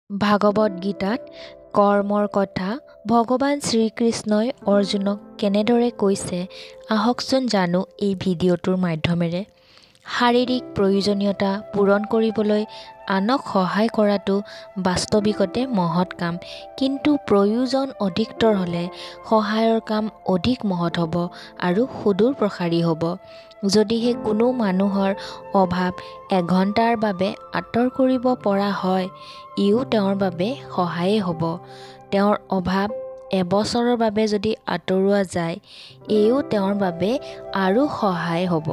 ভাগৱত গীতাত কৰ্মৰ কথা ভগৱান শ্ৰীকৃষ্ণই অৰ্জুনক কেনেদৰে কৈছে আহকচোন জানো এই ভিডিঅ'টোৰ মাধ্যমেৰে। শাৰীৰিক প্ৰয়োজনীয়তা পূৰণ কৰিবলৈ আনক সহায় কৰাটো বাস্তৱিকতে মহৎ কাম, কিন্তু প্ৰয়োজন অধিকতৰ হ'লে সহায়ৰ কাম অধিক মহৎ হ'ব আৰু সুদূৰ প্ৰসাৰী হ'ব। যদিহে কোনো মানুহৰ অভাৱ এঘণ্টাৰ বাবে আঁতৰ কৰিব পৰা হয়, ইও তেওঁৰ বাবে সহায়েই হ'ব। তেওঁৰ অভাৱ এবছৰৰ বাবে যদি আঁতৰোৱা যায়, এও তেওঁৰ বাবে আৰু সহায় হ'ব।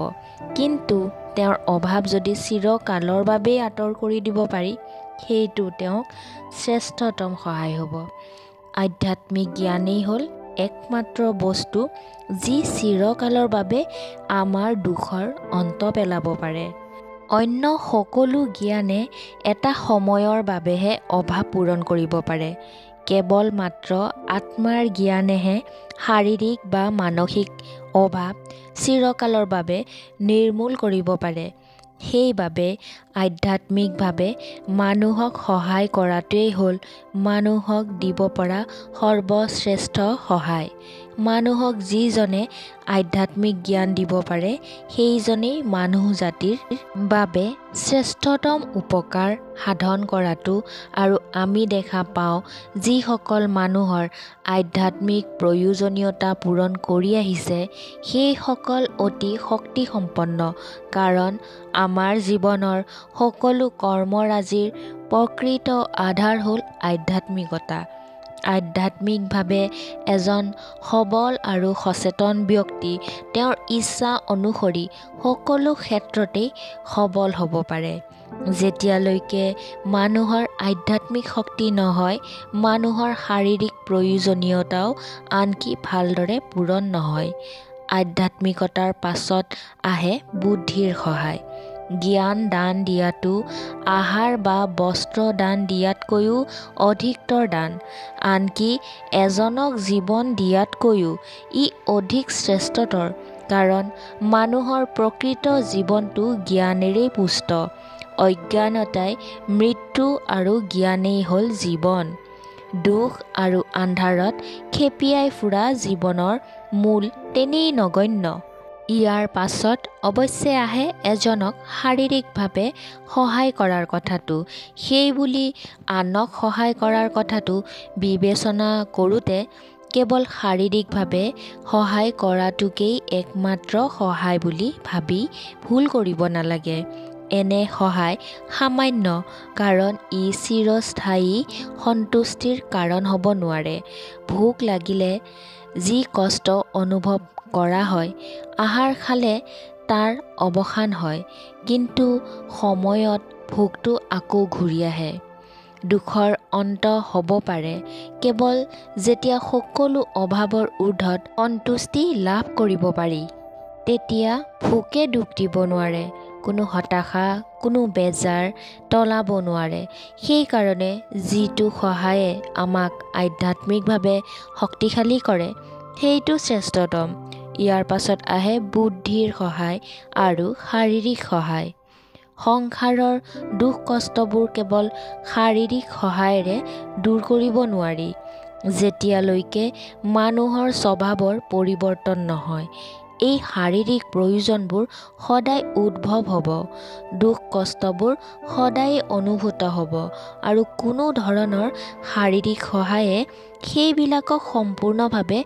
কিন্তু তেওঁৰ অভাৱ যদি চিৰকালৰ বাবেই আঁতৰ কৰি দিব পাৰি, সেইটো তেওঁক শ্ৰেষ্ঠতম সহায় হ'ব। আধ্যাত্মিক জ্ঞানেই হ'ল একমাত্ৰ বস্তু যি চিৰকালৰ বাবে আমাৰ দুখৰ অন্ত পেলাব পাৰে। অন্য সকলো জ্ঞানে এটা সময়ৰ বাবেহে অভাৱ পূৰণ কৰিব পাৰে। কেৱল মাত্ৰ আত্মাৰ জ্ঞানেহে শাৰীৰিক বা মানসিক অভাৱ চিৰকালৰ বাবে নিৰ্মূল কৰিব পাৰে। সেইবাবে আধ্যাত্মিকভাৱে মানুহক সহায় কৰাটোৱেই হ'ল মানুহক দিব পৰা সৰ্বশ্ৰেষ্ঠ সহায়। মানুহক যিজনে আধ্যাত্মিক জ্ঞান দিব পাৰে, সেইজনেই মানুহ জাতিৰ বাবে শ্ৰেষ্ঠতম উপকাৰ সাধন কৰাটো। আৰু আমি দেখা পাওঁ যিসকল মানুহৰ আধ্যাত্মিক প্ৰয়োজনীয়তা পূৰণ কৰি আহিছে, সেইসকল অতি শক্তিসম্পন্ন, কাৰণ আমাৰ জীৱনৰ সকলো কৰ্মৰাজিৰ প্ৰকৃত আধাৰ হ'ল আধ্যাত্মিকতা। আধ্যাত্মিকভাৱে এজন সবল আৰু সচেতন ব্যক্তি তেওঁৰ ইচ্ছা অনুসৰি সকলো ক্ষেত্ৰতেই সবল হ'ব পাৰে। যেতিয়ালৈকে মানুহৰ আধ্যাত্মিক শক্তি নহয়, মানুহৰ শাৰীৰিক প্ৰয়োজনীয়তাও আনকি ভালদৰে পূৰণ নহয়। আধ্যাত্মিকতাৰ পাছত আহে বুদ্ধিৰ সহায়। জ্ঞান দান দিয়াটো আহাৰ বা বস্ত্ৰ দান দিয়াতকৈও অধিকতৰ দান, আনকি এজনক জীৱন দিয়াতকৈও ই অধিক শ্ৰেষ্ঠতৰ, কাৰণ মানুহৰ প্ৰকৃত জীৱনটো জ্ঞানেৰেই পুষ্ট। অজ্ঞানতাই মৃত্যু আৰু জ্ঞানেই হ'ল জীৱন। দুখ আৰু আন্ধাৰত খেপিয়াই ফুৰা জীৱনৰ মূল তেনেই নগণ্য। ইয়াৰ পাছত অৱশ্যে আহে এজনক শাৰীৰিকভাৱে সহায় কৰাৰ কথাটো। সেইবুলি আনক সহায় কৰাৰ কথাটো বিবেচনা কৰোঁতে কেৱল শাৰীৰিকভাৱে সহায় কৰাটোকেই একমাত্ৰ সহায় বুলি ভাবি ভুল কৰিব নালাগে। এনে সহায় সামান্য, কাৰণ ই চিৰস্থায়ী সন্তুষ্টিৰ কাৰণ হ'ব নোৱাৰে। ভোক লাগিলে যি কষ্ট অনুভৱ কৰা হয়, আহাৰ খালে তাৰ অৱসান হয়, কিন্তু সময়ত ভোকটো আকৌ ঘূৰি আহে। দুখৰ অন্ত হ'ব পাৰে কেৱল যেতিয়া সকলো অভাৱৰ ঊৰ্ধত সন্তুষ্টি লাভ কৰিব পাৰি। তেতিয়া ভোকে দুখ দিব নোৱাৰে, কোনো হতাশা, কোনো বেজাৰ টলাব নোৱাৰে। সেইকাৰণে যিটো সহায়ে আমাক আধ্যাত্মিকভাৱে শক্তিশালী কৰে, সেইটো শ্ৰেষ্ঠতম। ইয়াৰ পাছত আহে বুদ্ধিৰ সহায় আৰু শাৰীৰিক সহায়। সংসাৰৰ দুখ কষ্টবোৰ কেৱল শাৰীৰিক সহায়েৰে দূৰ কৰিব নোৱাৰি। যেতিয়ালৈকে মানুহৰ স্বভাৱৰ পৰিৱৰ্তন নহয়, এই শাৰীৰিক প্ৰয়োজনবোৰ সদায় উদ্ভৱ হ'ব, দুখ কষ্টবোৰ সদায় অনুভূত হ'ব, আৰু কোনো ধৰণৰ শাৰীৰিক সহায়ে সেইবিলাকক সম্পূৰ্ণভাৱে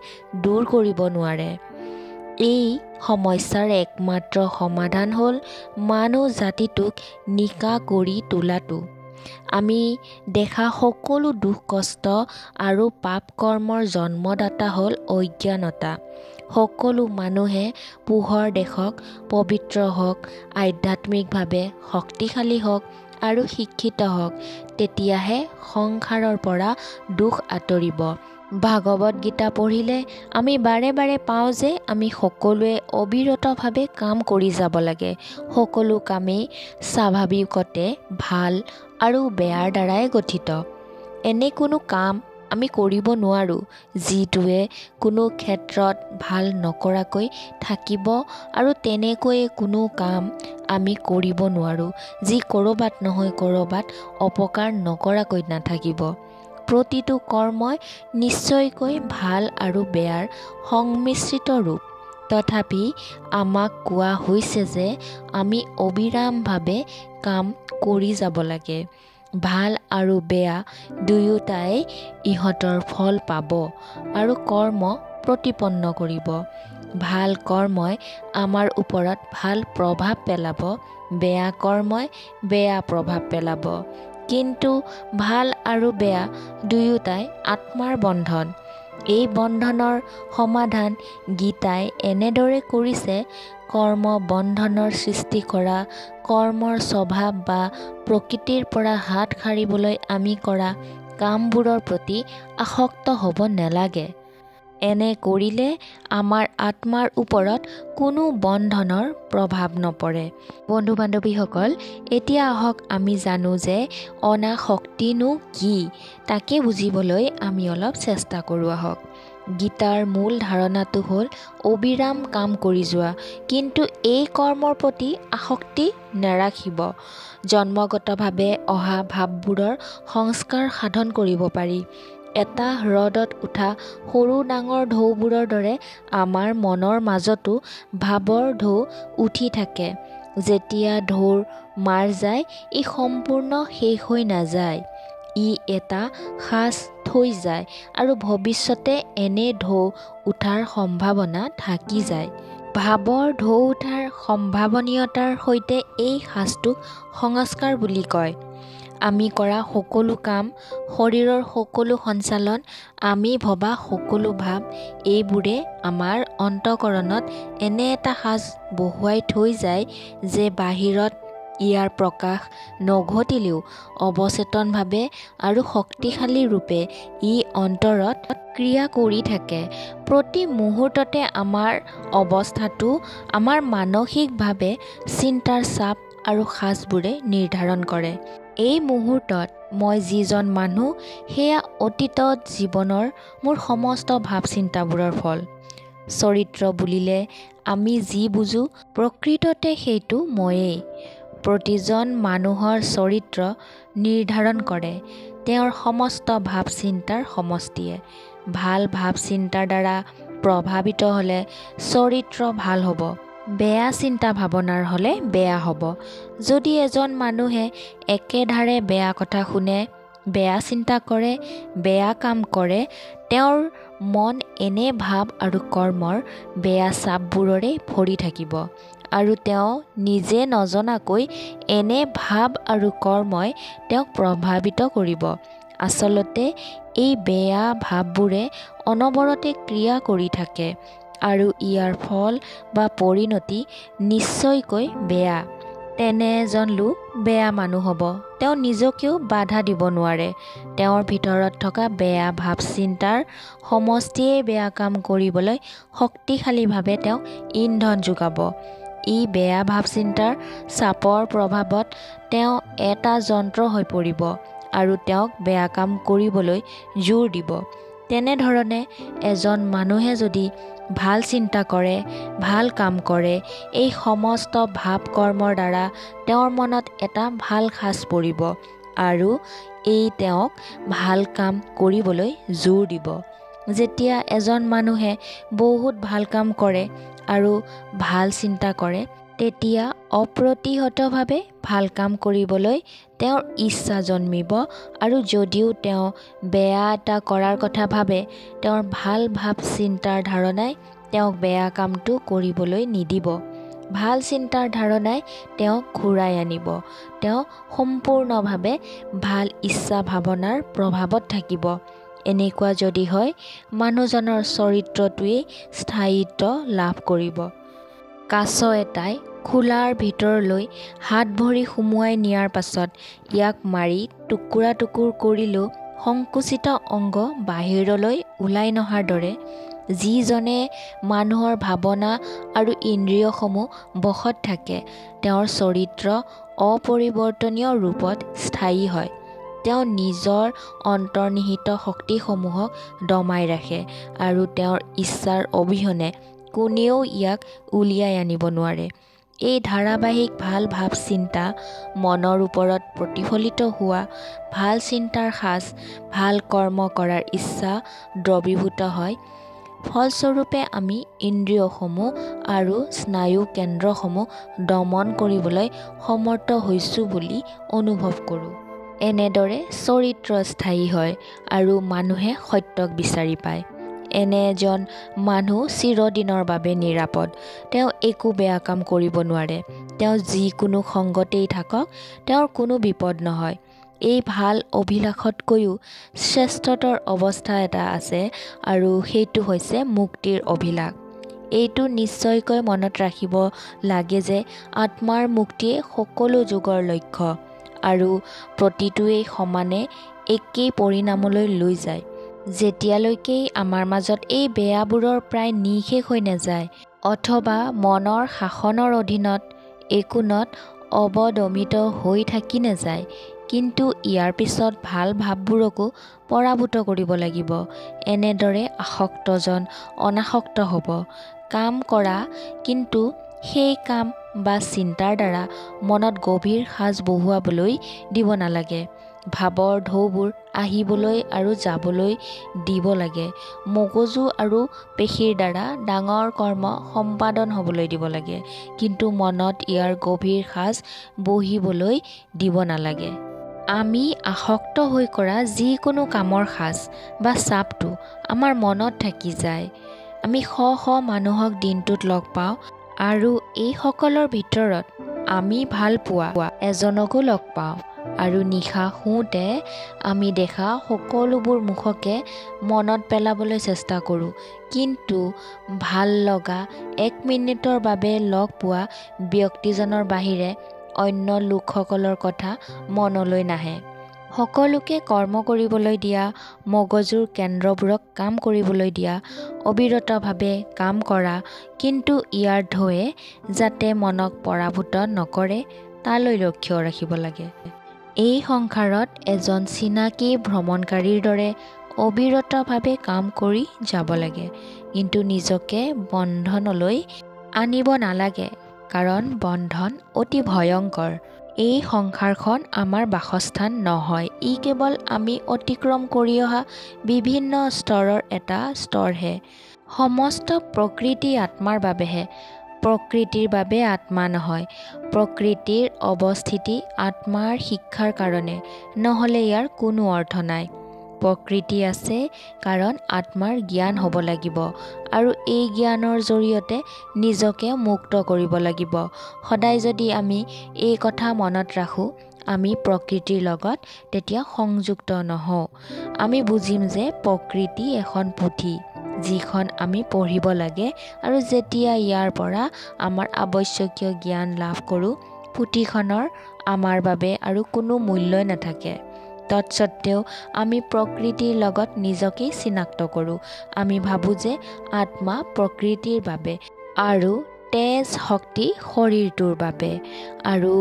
দূৰ কৰিব নোৱাৰে। এই সমস্যাৰ একমাত্ৰ সমাধান হ'ল মানুহ জাতিটোক নিকা কৰি তোলাটো। আমি দেখা সকলো দুখ কষ্ট আৰু পাপ কৰ্মৰ জন্মদাতা হ'ল অজ্ঞানতা। সকলো মানুহে পোহৰ দেখক, পবিত্ৰ হওক, আধ্যাত্মিকভাৱে শক্তিশালী হওক আৰু শিক্ষিত হওক, তেতিয়াহে সংসাৰৰ পৰা দুখ আঁতৰিব। ভাগৱত গীতা পঢ়িলে আমি বাৰে বাৰে পাওঁ যে আমি সকলোৱে অবিৰতভাৱে কাম কৰি যাব লাগে। সকলো কামেই স্বাভাৱিকতে ভাল আৰু বেয়াৰ দ্বাৰাই গঠিত। এনে কোনো কাম আমি কৰিব নোৱাৰোঁ, যিটোৱে কোনো ক্ষেত্ৰত ভাল নকৰাকৈ থাকিব, আৰু তেনেকৈয়ে কোনো কাম আমি কৰিব নোৱাৰোঁ যি ক'ৰবাত নহয় ক'ৰবাত অপকাৰ নকৰাকৈ নাথাকিব। প্ৰতিটো কৰ্মই নিশ্চয়কৈ ভাল আৰু বেয়াৰ সংমিশ্ৰিত ৰূপ। তথাপি আমাক কোৱা হৈছে যে আমি অবিৰামভাৱে কাম কৰি যাব লাগে। ভাল আৰু বেয়া দুয়োটাই ইহঁতৰ ফল পাব আৰু কৰ্ম প্ৰতিপন্ন কৰিব। ভাল কৰ্মই আমাৰ ওপৰত ভাল প্ৰভাৱ পেলাব, বেয়া কৰ্মই বেয়া প্ৰভাৱ পেলাব। কিন্তু ভাল আৰু বেয়া দুয়োটাই আত্মাৰ বন্ধন। এই বন্ধনৰ সমাধান গীতাই এনেদৰে কৰিছে: কৰ্ম বন্ধনৰ সৃষ্টি কৰা কৰ্মৰ স্বভাৱ বা প্ৰকৃতিৰ পৰা হাত সাৰিবলৈ আমি কৰা কামবোৰৰ প্ৰতি আসক্ত হ'ব নালাগে। এনে কৰিলে আমাৰ আত্মাৰ ওপৰত কোনো বন্ধনৰ প্ৰভাৱ নপৰে। বন্ধু বান্ধৱীসকল, এতিয়া আহক আমি জানো যে অনাসক্তিনো কি, তাকে বুজিবলৈ আমি অলপ চেষ্টা কৰোঁ আহক। গীতাৰ মূল ধাৰণাটো হ'ল অবিৰাম কাম কৰি যোৱা, কিন্তু এই কৰ্মৰ প্ৰতি আসক্তি নাৰাখিব। জন্মগতভাৱে অহা ভাৱবোৰৰ সংস্কাৰ সাধন কৰিব পাৰি। এটা হ্ৰদত উঠা সৰু ডাঙৰ ঢৌবোৰৰ দৰে আমাৰ মনৰ মাজতো ভাৱৰ ঢৌ উঠি থাকে। যেতিয়া ঢৌৰ মাৰ যায়, ই সম্পূৰ্ণ শেষ হৈ নাযায়। ই এটা সাঁচ থৈ যায় আৰু ভৱিষ্যতে এনে ঢৌ উঠাৰ সম্ভাৱনা থাকি যায়। ভাৱৰ ঢৌ উঠাৰ সম্ভাৱনীয়তাৰ সৈতে এই সাঁচটোক সংস্কাৰ বুলি কয়। আমি কৰা সকলো কাম, শৰীৰৰ সকলো সঞ্চালন, আমি ভবা সকলো ভাৱ, এইবোৰে আমাৰ অন্তঃকৰণত এনে এটা সাঁচ বহুৱাই থৈ যায় যে বাহিৰত ইয়াৰ প্ৰকাশ নঘটিলেও অৱচেতনভাৱে আৰু শক্তিশালী ৰূপে ই অন্তৰত ক্ৰিয়া কৰি থাকে। প্ৰতি মুহূৰ্ততে আমাৰ অৱস্থাটো আমাৰ মানসিকভাৱে চিন্তাৰ চাপ আৰু সাঁচবোৰে নিৰ্ধাৰণ কৰে। এই মুহূৰ্তত মই যিজন মানুহ, সেয়া অতীতত জীৱনৰ মোৰ সমস্ত ভাৱ চিন্তাবোৰৰ ফল। চৰিত্ৰ বুলিলে আমি যি বুজো, প্ৰকৃততে সেইটো ময়েই। প্ৰতিজন মানুহৰ চৰিত্ৰ নিৰ্ধাৰণ কৰে তেওঁৰ সমস্ত ভাৱ চিন্তাৰ সমষ্টিয়ে। ভাল ভাৱ চিন্তাৰ দ্বাৰা প্ৰভাৱিত হ'লে চৰিত্ৰ ভাল হ'ব, বেয়া চিন্তা ভাৱনাৰ হ'লে বেয়া হ'ব। যদি এজন মানুহে একেধাৰে বেয়া কথা শুনে, বেয়া চিন্তা কৰে, বেয়া কাম কৰে, তেওঁৰ মন এনে ভাৱ আৰু কৰ্মৰ বেয়া চাপবোৰেৰে ভৰি থাকিব আৰু তেওঁ নিজে নজনাকৈ এনে ভাৱ আৰু কৰ্মই তেওঁক প্ৰভাৱিত কৰিব। আচলতে এই বেয়া ভাৱবোৰে অনবৰতে ক্ৰিয়া কৰি থাকে আৰু ইয়াৰ ফল বা পৰিণতি নিশ্চয়কৈ বেয়া। তেনে এজন লোক বেয়া মানুহ হ'ব। তেওঁ নিজকেও বাধা দিব নোৱাৰে। তেওঁৰ ভিতৰত থকা বেয়া ভাৱ চিন্তাৰ সমষ্টিয়ে বেয়া কাম কৰিবলৈ শক্তিশালীভাৱে তেওঁক ইন্ধন যোগাব। ই বেয়া ভাৱ চিন্তাৰ চাপৰ প্ৰভাৱত তেওঁ এটা যন্ত্ৰ হৈ পৰিব আৰু তেওঁক বেয়া কাম কৰিবলৈ জোৰ দিব। তেনেধৰণে এজন মানুহে যদি ভাল চিন্তা কৰে, ভাল কাম কৰে, এই সমস্ত ভাৱ কৰ্মৰ দ্বাৰা তেওঁৰ মনত এটা ভাল সাঁচ পৰিব আৰু এই তেওঁক ভাল কাম কৰিবলৈ জোৰ দিব। যেতিয়া এজন মানুহে বহুত ভাল কাম কৰে আৰু ভাল চিন্তা কৰে, তেতিয়া অপ্ৰতিহতভাৱে ভাল কাম কৰিবলৈ তেওঁৰ ইচ্ছা জন্মিব আৰু যদিও তেওঁ বেয়া এটা কৰাৰ কথা ভাবে, তেওঁৰ ভাল ভাৱ চিন্তাৰ ধাৰণাই তেওঁক বেয়া কামটো কৰিবলৈ নিদিব। ভাল চিন্তাৰ ধাৰণাই তেওঁক ঘূৰাই আনিব। তেওঁ সম্পূৰ্ণভাৱে ভাল ইচ্ছা ভাৱনাৰ প্ৰভাৱত থাকিব। এনেকুৱা যদি হয়, মানুহজনৰ চৰিত্ৰটোৱেই স্থায়িত্ব লাভ কৰিব। কাছ এটাই খোলাৰ ভিতৰলৈ হাত ভৰি সুমুৱাই নিয়াৰ পাছত ইয়াক মাৰি টুকুৰা টুকুৰ কৰিলেও সংকুচিত অংগ বাহিৰলৈ ওলাই নহাৰ দৰে, যিজনে মানুহৰ ভাৱনা আৰু ইন্দ্ৰিয়সমূহ বশত থাকে, তেওঁৰ চৰিত্ৰ অপৰিৱৰ্তনীয় ৰূপত স্থায়ী হয়। তেওঁ নিজৰ অন্তৰ্নিহিত শক্তিসমূহক দমাই ৰাখে আৰু তেওঁৰ ইচ্ছাৰ অবিহনে কোনেও ইয়াক উলিয়াই আনিব নোৱাৰে। এই ধাৰাবাহিক ভাল ভাৱ চিন্তা মনৰ ওপৰত প্ৰতিফলিত হোৱা ভাল চিন্তাৰ সাজ ভাল কৰ্ম কৰাৰ ইচ্ছা দ্ৰৱীভূত হয়। ফলস্বৰূপে আমি ইন্দ্ৰিয়সমূহ আৰু স্নায়ু কেন্দ্ৰসমূহ দমন কৰিবলৈ সমৰ্থ হৈছোঁ বুলি অনুভৱ কৰোঁ। এনেদৰে চৰিত্ৰ স্থায়ী হয় আৰু মানুহে সত্যক বিচাৰি পায়। এনে এজন মানুহ চিৰদিনৰ বাবে নিৰাপদ। তেওঁ একো বেয়া কাম কৰিব নোৱাৰে। তেওঁ যিকোনো সংগতেই থাকক, তেওঁৰ কোনো বিপদ নহয়। এই ভাল অভিলাষতকৈও শ্ৰেষ্ঠতৰ অৱস্থা এটা আছে আৰু সেইটো হৈছে মুক্তিৰ অভিলাষ। এইটো নিশ্চয়কৈ মনত ৰাখিব লাগে যে আত্মাৰ মুক্তিয়ে সকলো যুগৰ লক্ষ্য আৰু প্ৰতিটোৱেই সমানে একেই পৰিণামলৈ লৈ যায়। যেতিয়ালৈকে আমাৰ মাজত এই বেয়াবোৰৰ প্ৰায় নিঃশেষ হৈ নাযায় অথবা মনৰ শাসনৰ অধীনত একোনত অৱদমিত হৈ থাকি নাযায়। কিন্তু ইয়াৰ পিছত ভাল ভাৱবোৰকো পৰাভূত কৰিব লাগিব। এনেদৰে আসক্তজন অনাসক্ত হ'ব। কাম কৰা, কিন্তু সেই কাম বা চিন্তাৰ দ্বাৰা মনত গভীৰ সাজ বহুৱাবলৈ দিব নালাগে। ভাৱৰ ঢৌবোৰ আহিবলৈ আৰু যাবলৈ দিব লাগে। মগজু আৰু পেশীৰ দ্বাৰা ডাঙৰ কৰ্ম সম্পাদন হ'বলৈ দিব লাগে, কিন্তু মনত ইয়াৰ গভীৰ সাজ বহিবলৈ দিব নালাগে। আমি আসক্ত হৈ কৰা যিকোনো কামৰ সাজ বা চাপটো আমাৰ মনত থাকি যায়। আমি শ শ মানুহক দিনটোত লগ পাওঁ আৰু এইসকলৰ ভিতৰত আমি ভাল পোৱা এজনকো লগ পাওঁ আৰু নিশা শুওঁতে আমি দেখা সকলোবোৰ মুখকে মনত পেলাবলৈ চেষ্টা কৰোঁ, কিন্তু ভাল লগা 1 মিনিটৰ বাবে লগ পোৱা ব্যক্তিজনৰ বাহিৰে অন্য লোকসকলৰ কথা মনলৈ নাহে। সকলোকে কৰ্ম কৰিবলৈ দিয়া, মগজুৰ কেন্দ্ৰবোৰক কাম কৰিবলৈ দিয়া, অবিৰতভাৱে কাম কৰা, কিন্তু ইয়াৰ ঢৌৱে যাতে মনক পৰাভূত নকৰে তালৈ লক্ষ্য ৰাখিব লাগে। এই সংসাৰত এজন চিনাকি ভ্ৰমণকাৰীৰ দৰে অবিৰতভাৱে কাম কৰি যাব লাগে, কিন্তু নিজকে বন্ধনলৈ আনিব নালাগে, কাৰণ বন্ধন অতি ভয়ংকৰ। এই সংসাৰখন আমাৰ বাসস্থান নহয়, ই কেৱল আমি অতিক্ৰম কৰি অহা বিভিন্ন স্তৰৰ এটা স্তৰহে। সমস্ত প্ৰকৃতি আত্মাৰ বাবেহে, প্ৰকৃতিৰ বাবে আত্মা নহয়। প্ৰকৃতিৰ অৱস্থিতি আত্মাৰ শিক্ষাৰ কাৰণে, নহ'লে ইয়াৰ কোনো অৰ্থ নাই। প্ৰকৃতি আছে কাৰণ আত্মাৰ জ্ঞান হ'ব লাগিব আৰু এই জ্ঞানৰ জৰিয়তে নিজকে মুক্ত কৰিব লাগিব। সদায় যদি আমি এই কথা মনত ৰাখোঁ, আমি প্ৰকৃতিৰ লগত তেতিয়া সংযুক্ত নহওঁ। আমি বুজিম যে প্ৰকৃতি এখন পুথি, যিখন আমি পঢ়িব লাগে, আৰু যেতিয়া ইয়াৰ পৰা আমাৰ আৱশ্যকীয় জ্ঞান লাভ কৰোঁ, পুথিখনৰ আমাৰ বাবে আৰু কোনো মূল্যই নাথাকে। তৎসত্ত্বেও আমি প্ৰকৃতিৰ লগত নিজকেই চিনাক্ত কৰোঁ। আমি ভাবোঁ যে আত্মা প্ৰকৃতিৰ বাবে আৰু তেজ শক্তি শৰীৰটোৰ বাবে, আৰু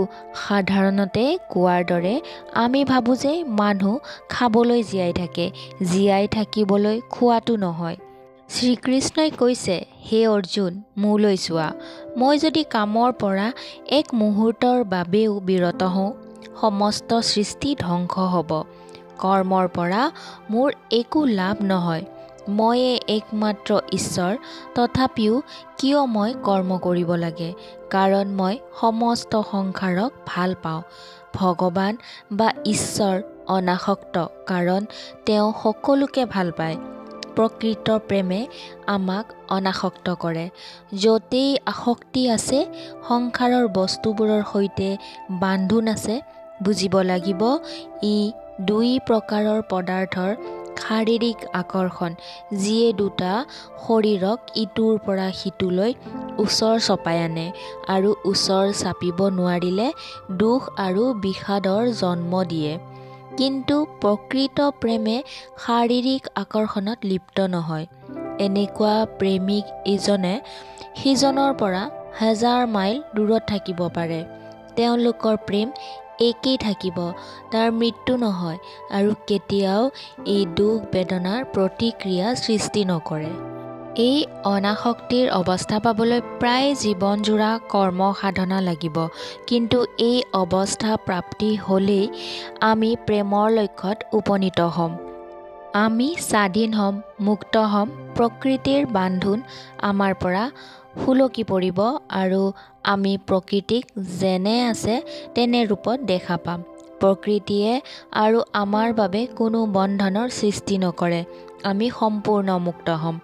সাধাৰণতে কোৱাৰ দৰে আমি ভাবোঁ যে মানুহ খাবলৈ জীয়াই থাকে, জীয়াই থাকিবলৈ খোৱাটো নহয়। শ্ৰীকৃষ্ণই কৈছে, হে অৰ্জুন, মোলৈ চোৱা। মই যদি কামৰ পৰা এক মুহূৰ্তৰ বাবেও বিৰত হওঁ, সমস্ত সৃষ্টি ধ্বংস হ'ব। কৰ্মৰ পৰা মোৰ একো লাভ নহয়। ময়ে একমাত্ৰ ঈশ্বৰ, তথাপিও কিয় মই কৰ্ম কৰিব লাগে? কাৰণ মই সমস্ত সংসাৰক ভাল পাওঁ। ভগৱান বা ঈশ্বৰ অনাসক্ত, কাৰণ তেওঁ সকলোকে ভাল পায়। প্ৰকৃত প্ৰেমে আমাক অনাসক্ত কৰে। য'তেই আসক্তি আছে, সংসাৰৰ বস্তুবোৰৰ সৈতে বান্ধোন আছে। বুজিব লাগিব, ই 2 প্ৰকাৰৰ পদাৰ্থৰ শাৰীৰিক আকৰ্ষণ, যিয়ে দুটা শৰীৰক ইটোৰ পৰা সিটোলৈ ওচৰ চপাই আনে, আৰু ওচৰ চাপিব নোৱাৰিলে দুখ আৰু বিষাদৰ জন্ম দিয়ে। কিন্তু প্ৰকৃত প্ৰেমে শাৰীৰিক আকৰ্ষণত লিপ্ত নহয়। এনেকুৱা প্ৰেমিক ইজনে সিজনৰ পৰা 1000 মাইল দূৰত থাকিব পাৰে। তেওঁলোকৰ প্ৰেম একেই থাকিব, তাৰ মৃত্যু নহয় আৰু কেতিয়াও এই দুখ বেদনাৰ প্ৰতিক্ৰিয়া সৃষ্টি নকৰে। এই অনাসক্তিৰ অৱস্থা পাবলৈ প্ৰায় জীৱনজোৰা কৰ্ম সাধনা লাগিব, কিন্তু এই অৱস্থা প্ৰাপ্তি হ'লেই আমি প্ৰেমৰ লক্ষ্যত উপনীত হ'ম। আমি স্বাধীন হ'ম, মুক্ত হ'ম, প্ৰকৃতিৰ বান্ধোন আমাৰ পৰা সুলকি পৰিব আৰু আমি প্ৰকৃতিক যেনে আছে তেনে ৰূপত দেখা পাম। প্ৰকৃতিয়ে আৰু আমাৰ বাবে কোনো বন্ধনৰ সৃষ্টি নকৰে। আমি সম্পূৰ্ণ মুক্ত হ'ম।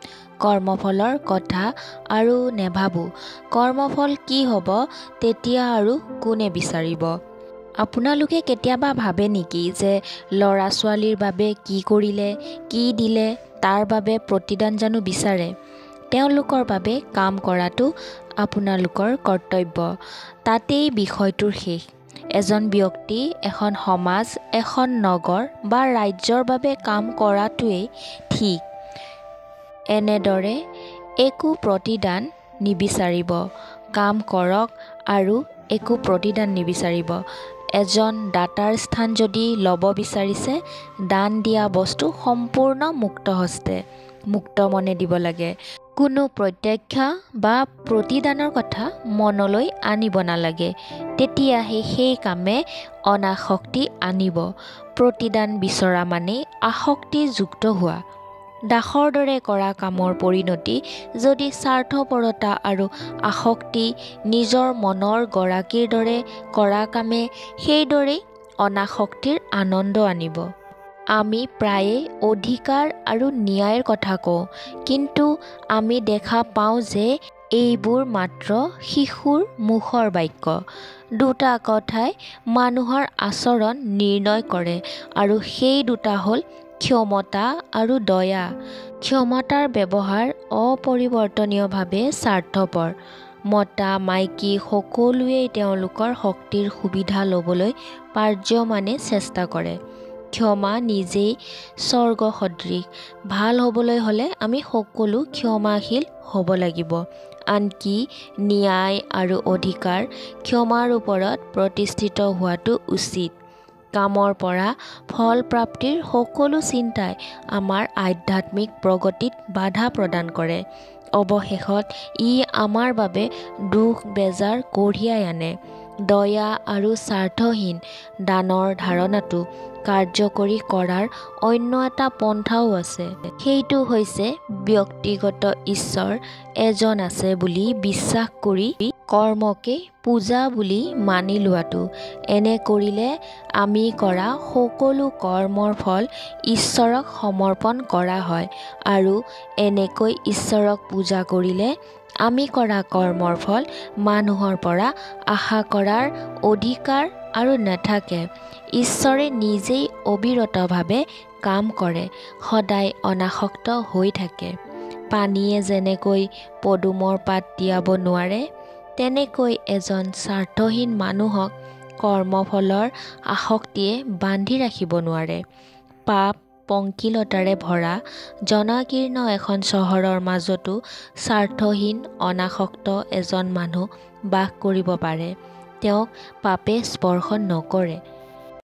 কৰ্মফলৰ কথা আৰু নেভাবোঁ। কৰ্মফল কি হ'ব তেতিয়া আৰু কোনে বিচাৰিব? আপোনালোকে কেতিয়াবা ভাবে নেকি যে ল'ৰা ছোৱালীৰ বাবে কি কৰিলে, কি দিলে তাৰ বাবে প্ৰতিদান জানো বিচাৰে? তেওঁলোকৰ বাবে কাম কৰাটো আপোনালোকৰ কৰ্তব্য। তাতেই বিষয়টোৰ শেষ। এজন ব্যক্তি, এখন সমাজ, এখন নগৰ বা ৰাজ্যৰ বাবে কাম কৰাটোৱেই ঠিক। এনেদৰে একো প্ৰতিদান নিবিচাৰিব। কাম কৰক আৰু একো প্ৰতিদান নিবিচাৰিব। এজন দাতাৰ স্থান যদি ল'ব বিচাৰিছে, দান দিয়া বস্তু সম্পূৰ্ণ মুক্ত হস্তে, মুক্ত মনে দিব লাগে। কোনো প্ৰত্যাখ্যা বা প্ৰতিদানৰ কথা মনলৈ আনিব নালাগে। তেতিয়াহে সেই কামে অনাসক্তি আনিব। প্ৰতিদান বিচৰা মানেই আসক্তিযুক্ত হোৱা। দাসৰ দৰে কৰা কামৰ পৰিণতি যদি স্বাৰ্থপৰতা আৰু আসক্তি, নিজৰ মনৰ গৰাকীৰ দৰে কৰা কামে সেইদৰেই অনাসক্তিৰ আনন্দ আনিব। আমি প্ৰায়ে অধিকাৰ আৰু ন্যায়ৰ কথা কওঁ, কিন্তু আমি দেখা পাওঁ যে এইবোৰ মাত্ৰ শিশুৰ মুখৰ বাক্য। দুটা কথাই মানুহৰ আচৰণ নিৰ্ণয় কৰে আৰু সেই দুটা হ'ল ক্ষমতা আৰু দয়া। ক্ষমতাৰ ব্যৱহাৰ অপৰিৱৰ্তনীয়ভাৱে স্বাৰ্থপৰ। মতা মাইকী সকলোৱেই তেওঁলোকৰ শক্তিৰ সুবিধা ল'বলৈ পাৰ্যমানে চেষ্টা কৰে। ক্ষমা নিজেই স্বৰ্গ সদৃশ। ভাল হ'বলৈ হ'লে আমি সকলো ক্ষমাশীল হ'ব লাগিব। আনকি ন্যায় আৰু অধিকাৰ ক্ষমাৰ ওপৰত প্ৰতিষ্ঠিত হোৱাটো উচিত। কামৰ পৰা ফল প্ৰাপ্তিৰ সকলো চিন্তাই আমাৰ আধ্যাত্মিক প্ৰগতিত বাধা প্ৰদান কৰে। অৱশেষত ই আমাৰ বাবে দুখ বেজাৰ কঢ়িয়াই আনে। দয়া আৰু স্বাৰ্থহীন দানৰ ধাৰণাটো কাৰ্যকৰী কৰাৰ অন্য এটা পন্থাও আছে। সেইটো হৈছে ব্যক্তিগত ঈশ্বৰ এজন আছে বুলি বিশ্বাস কৰি কৰ্মকে পূজা বুলি মানি লোৱাটো। এনে কৰিলে আমি কৰা সকলো কৰ্মৰ ফল ঈশ্বৰক সমৰ্পণ কৰা হয় আৰু এনেকৈ ঈশ্বৰক পূজা কৰিলে আমি কৰা কৰ্মৰ ফল মানুহৰ পৰা আশা কৰাৰ অধিকাৰ আৰু নাথাকে। ঈশ্বৰে নিজেই অবিৰতভাৱে কাম কৰে, সদায় অনাসক্ত হৈ থাকে। পানীয়ে যেনেকৈ পদুমৰ পাত তিয়াব নোৱাৰে, তেনেকৈ এজন স্বাৰ্থহীন মানুহক কৰ্মফলৰ আসক্তিয়ে বান্ধি ৰাখিব নোৱাৰে। পাপ পংকিলতাৰে ভৰা জনাকীৰ্ণ এখন চহৰৰ মাজতো স্বাৰ্থহীন অনাসক্ত এজন মানুহ বাস কৰিব পাৰে। তেওঁক পাপে স্পৰ্শ নকৰে।